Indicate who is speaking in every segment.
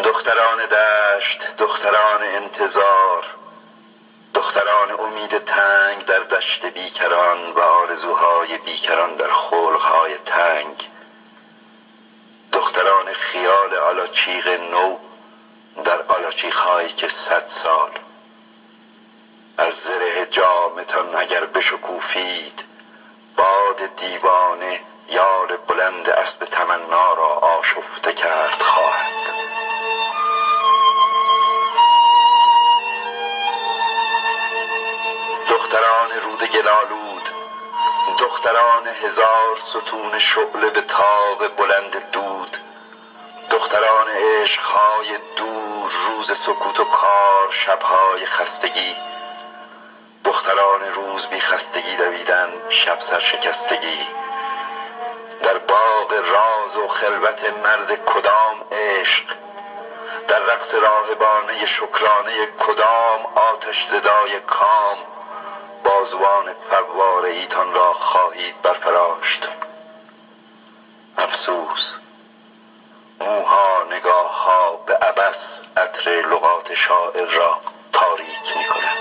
Speaker 1: دختران دشت، دختران انتظار، دختران امید تنگ در دشت بیکران و آرزوهای بیکران در خلقهای تنگ، دختران خیال آلاچیق نو در آلاچیق‌هایی که 100 سال از زره جامتان اگر بشکوفید، باد دیوانه یال بلند اسب تمنا را آشفته کرد خواهد. دختران رود گلالود، دختران 1000 ستون شعله به طاق بلند دود، دختران عشقهای دور، روز سکوت و کار، شبهای خستگی، دختران روز بی خستگی دویدن، شب سرشکستگی، در باغ راز و خلوت مرد کدام عشق، در رقص راهبانه شکرانه کدام آتش زدای کام، بازوان فواره ایتان را خواهید برفراشت. افسوس، موها نگاه ها به عبث عطر لغات شاعر را تاریک می کنند.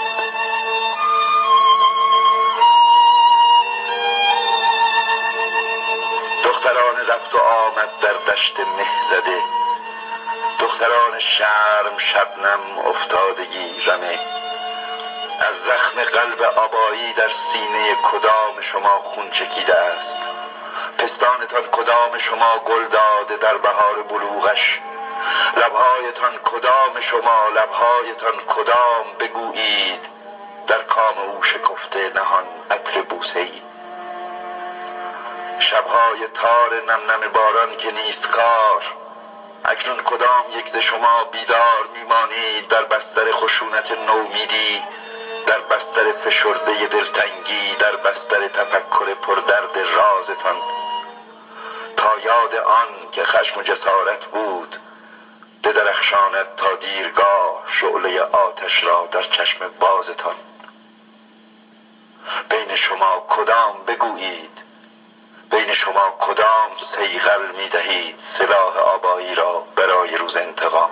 Speaker 1: دختران رفت و آمد در دشت مه زده، دختران شرم شبنم افتادگی رمه، از زخم قلب آبایی در سینه کدام شما خون چکیده است؟ پستانتان کدام شما گل داده در بهار بلوغش؟ لبهایتان کدام شما، لبهایتان کدام بگویید در کام او شکفته نهان عطر بوسه‌ای؟ شبهای تار نم نم باران که نیست کار، اکنون کدام یک ز شما بیدار میمانید در بستر خشونت نومیدی، در بستر فشرده دلتنگی، در بستر تفکر پردرد رازتان، تا یاد آن که خشم و جسارت بود بدرخشاند تا دیرگاه شعله آتش را در چشم بازتان. بین شما کدام بگویید، بین شما کدام صیقل می دهید سلاح آبایی را برای روز انتقام؟